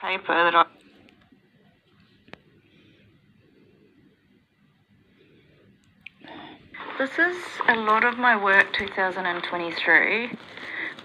paper that I... This is a lot of my work 2023,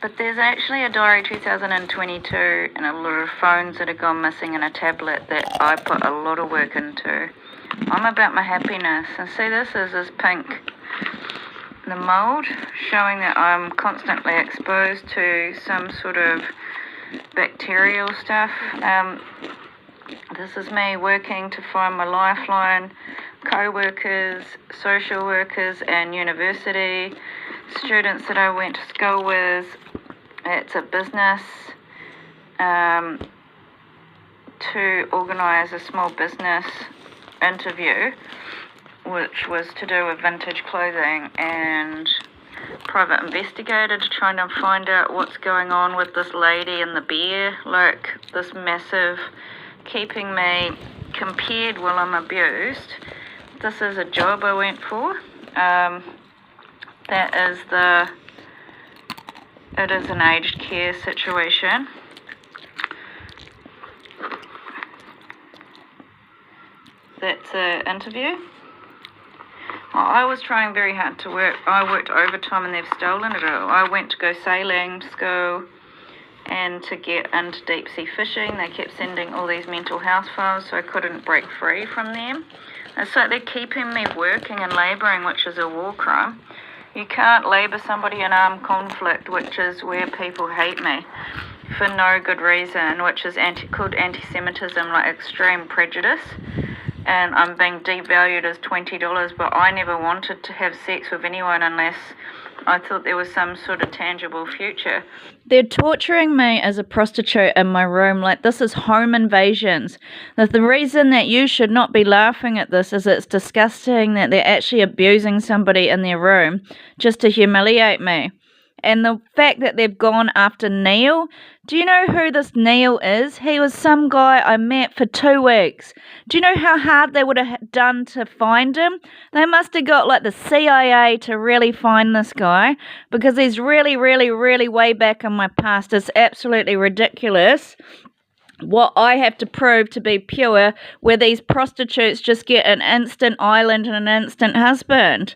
but there's actually a diary 2022 and a lot of phones that have gone missing and a tablet that I put a lot of work into. I'm about my happiness, and see, this is this pink, the mould, showing that I'm constantly exposed to some sort of bacterial stuff. This is me working to find my lifeline, co-workers, social workers and university students that I went to school with. It's a business to organise a small business interview, which was to do with vintage clothing, and private investigator to try and find out what's going on with this lady and the bear, like this massive keeping me compared while I'm abused. This is a job I went for. It is an aged care situation. That's an interview. I was trying very hard to work. I worked overtime and they've stolen it all. I went to go sailing school and to get into deep sea fishing. They kept sending all these mental health files, so I couldn't break free from them. It's like they're keeping me working and labouring, which is a war crime. You can't labour somebody in armed conflict, which is where people hate me for no good reason, which is called anti-Semitism, like extreme prejudice. And I'm being devalued as $20, but I never wanted to have sex with anyone unless I thought there was some sort of tangible future. They're torturing me as a prostitute in my room. Like, this is home invasions. The reason that you should not be laughing at this is it's disgusting that they're actually abusing somebody in their room just to humiliate me. And the fact that they've gone after Neil, do you know who this Neil is? He was some guy I met for 2 weeks. Do you know how hard they would have done to find him? They must have got like the CIA to really find this guy, because he's really, really, really way back in my past. It's absolutely ridiculous what I have to prove to be pure, where these prostitutes just get an instant island and an instant husband.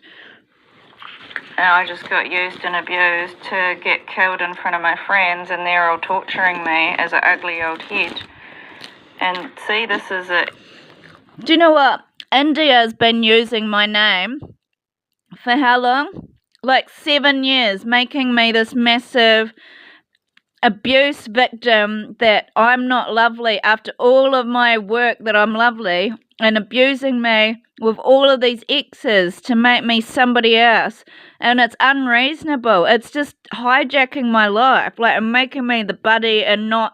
And I just got used and abused to get killed in front of my friends, and they're all torturing me as an ugly old head. And see, this is it. Do you know what? India's been using my name for how long? Like 7 years, making me this massive abuse victim, that I'm not lovely after all of my work, that I'm lovely, and abusing me with all of these exes to make me somebody else. And it's unreasonable. It's just hijacking my life, like, and making me the buddy and not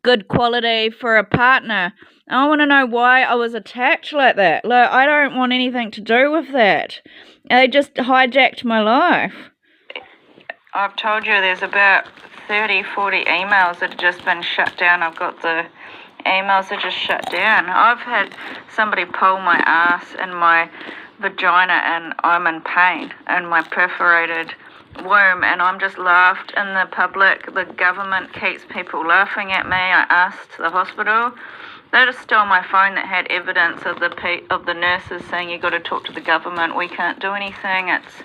good quality for a partner. I want to know why I was attacked like that. Like, I don't want anything to do with that. They just hijacked my life. I've told you there's about 30, 40 emails that have just been shut down. I've got the emails that just shut down. I've had somebody pull my ass and my vagina, and I'm in pain, and my perforated womb, and I'm just laughed in the public. The government keeps people laughing at me. I asked the hospital. They just stole my phone that had evidence of the nurses saying, you got to talk to the government. We can't do anything. It's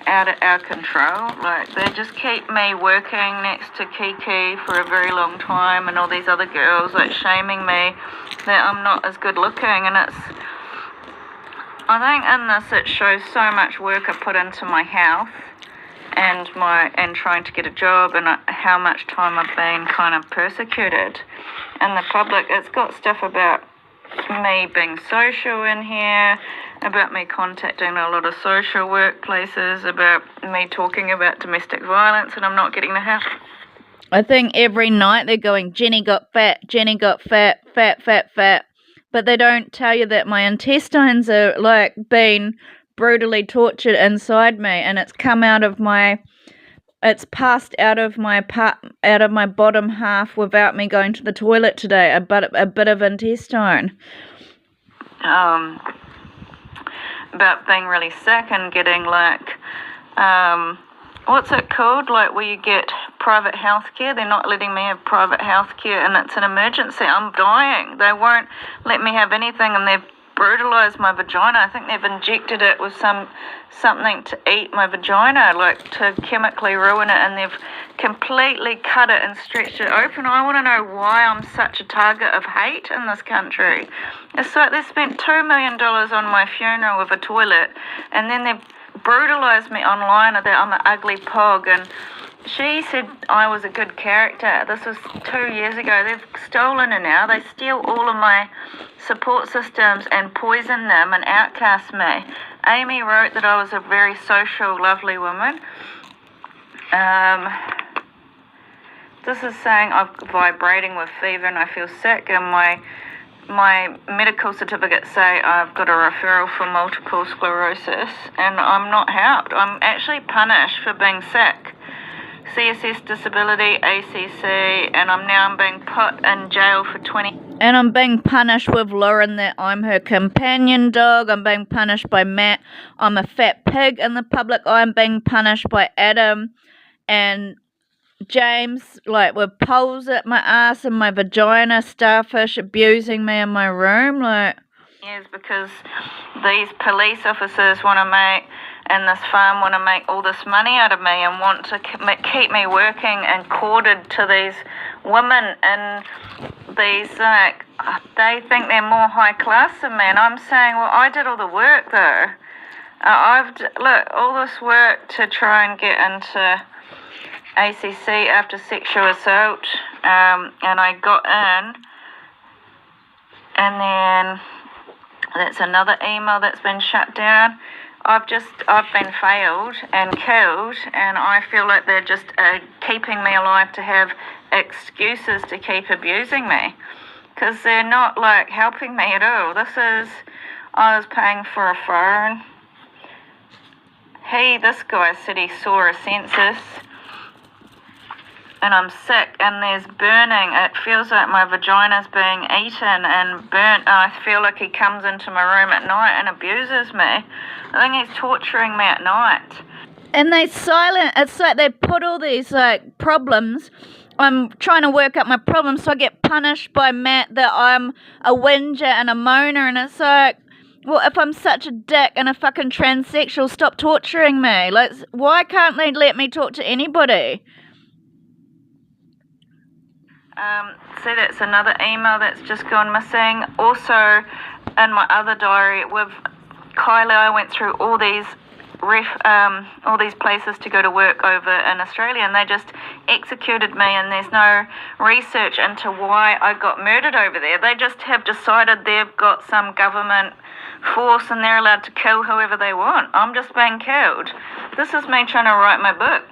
out of our control. Like, they just keep me working next to Kiki for a very long time, and all these other girls, like, shaming me that I'm not as good looking. And I think in this it shows so much work I put into my health and trying to get a job, and how much time I've been kind of persecuted in the public. It's got stuff about me being social in here, about me contacting a lot of social workplaces, about me talking about domestic violence, and I'm not getting the help. I think every night they're going, Jenny got fat, Jenny got fat, fat, fat, fat. But they don't tell you that my intestines are, like, being brutally tortured inside me, and it's come out of it's passed out of my bottom half without me going to the toilet today, a bit of intestine. About being really sick and getting, like, what's it called? Like where you get private health care. They're not letting me have private health care, and it's an emergency. I'm dying. They won't let me have anything, and they've brutalised my vagina. I think they've injected it with something to eat my vagina, like to chemically ruin it, and they've completely cut it and stretched it open. I want to know why I'm such a target of hate in this country. It's like they spent $2 million on my funeral with a toilet, and then they've brutalised me online that I'm an ugly pog, and she said I was a good character. This was 2 years ago. They've stolen it now. They steal all of my support systems and poison them and outcast me. Amy wrote that I was a very social, lovely woman. This is saying I'm vibrating with fever and I feel sick, and my medical certificates say I've got a referral for multiple sclerosis, and I'm not helped. I'm actually punished for being sick. CSS disability, ACC, and I'm being put in jail for 20. And I'm being punished with Lauren that I'm her companion dog. I'm being punished by Matt. I'm a fat pig in the public. I'm being punished by Adam and James, like with poles at my ass and my vagina, starfish abusing me in my room, like. Yes, because these police officers want to make, and this farm want to make all this money out of me and want to keep me working and corded to these women, and these, like, they think they're more high class than me, and I'm saying, well, I did all the work, though. Look, all this work to try and get into ACC after sexual assault, and I got in, and then that's another email that's been shut down. I've been failed and killed, and I feel like they're just keeping me alive to have excuses to keep abusing me, because they're not, like, helping me at all. I was paying for a phone. This guy said he saw a census, and I'm sick, and there's burning. It feels like my vagina's being eaten and burnt. I feel like he comes into my room at night and abuses me. I think he's torturing me at night. And it's like they put all these, like, problems. I'm trying to work out my problems, so I get punished by Matt that I'm a whinger and a moaner, and it's like, well, if I'm such a dick and a fucking transsexual, stop torturing me. Like, why can't they let me talk to anybody? See, that's another email that's just gone missing. Also, in my other diary with Kylie, I went through all these places to go to work over in Australia, and they just executed me, and there's no research into why I got murdered over there. They just have decided they've got some government force and they're allowed to kill whoever they want. I'm just being killed. This is me trying to write my book.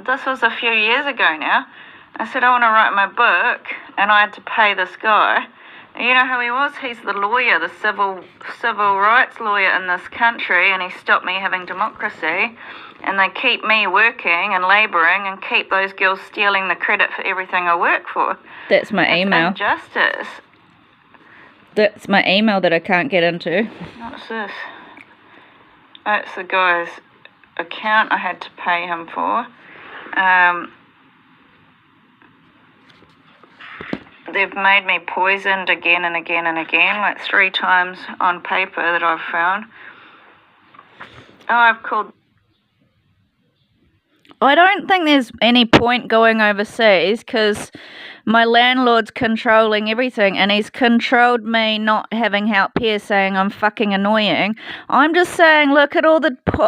This was a few years ago now. I said, I want to write my book, and I had to pay this guy. You know who he was? He's the lawyer, the civil rights lawyer in this country, and he stopped me having democracy. And they keep me working and labouring and keep those girls stealing the credit for everything I work for. That's my email. Injustice. That's my email that I can't get into. What's this? Oh, it's the guy's account I had to pay him for. They've made me poisoned again and again and again, like 3 times on paper that I've found. Oh, I've called. I don't think there's any point going overseas, because my landlord's controlling everything, and he's controlled me not having help here, saying I'm fucking annoying. I'm just saying, look at all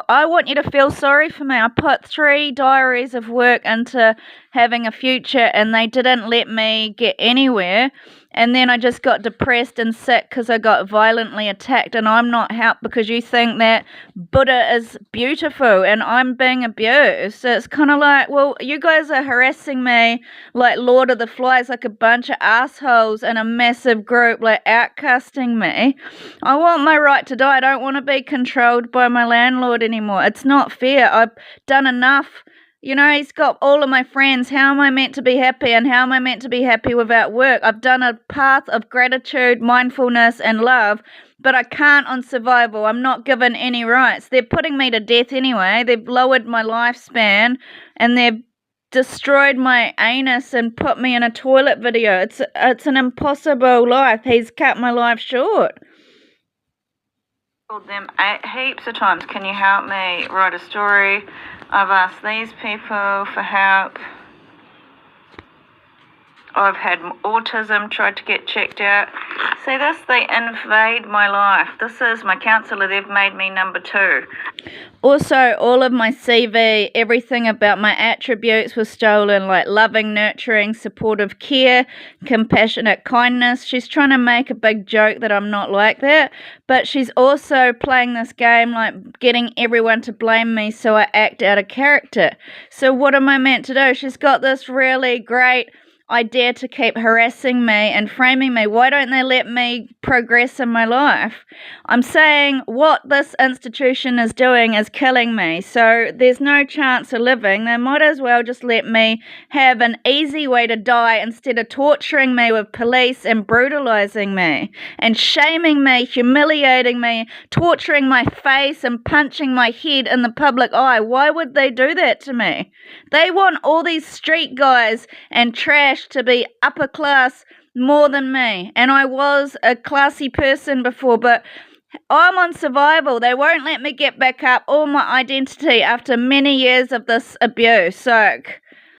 I want you to feel sorry for me. I put 3 diaries of work into having a future, and they didn't let me get anywhere. And then I just got depressed and sick because I got violently attacked, and I'm not helped because you think that Buddha is beautiful and I'm being abused. So it's kind of like, well, you guys are harassing me like Lord of the Flies, like a bunch of assholes in a massive group, like outcasting me. I want my right to die. I don't want to be controlled by my landlord anymore. It's not fair. I've done enough You know, he's got all of my friends. How am I meant to be happy, and how am I meant to be happy without work? I've done a path of gratitude, mindfulness, and love, but I can't on survival. I'm not given any rights. They're putting me to death anyway. They've lowered my lifespan, and they've destroyed my anus and put me in a toilet video. It's an impossible life. He's cut my life short. Told them heaps of times, can you help me write a story? I've asked these people for help. I've had autism, tried to get checked out. See this? They invade my life. This is my counsellor. They've made me number 2. Also, all of my CV, everything about my attributes was stolen, like loving, nurturing, supportive care, compassionate kindness. She's trying to make a big joke that I'm not like that, but she's also playing this game, like getting everyone to blame me so I act out of character. So what am I meant to do? She's got this really great idea to keep harassing me and framing me. Why don't they let me progress in my life? I'm saying what this institution is doing is killing me, so there's no chance of living. They might as well just let me have an easy way to die instead of torturing me with police and brutalizing me and shaming me, humiliating me, torturing my face and punching my head in the public eye. Why would they do that to me? They want all these street guys and trash to be upper class more than me, and I was a classy person before, but I'm on survival. They won't let me get back up all my identity after many years of this abuse. So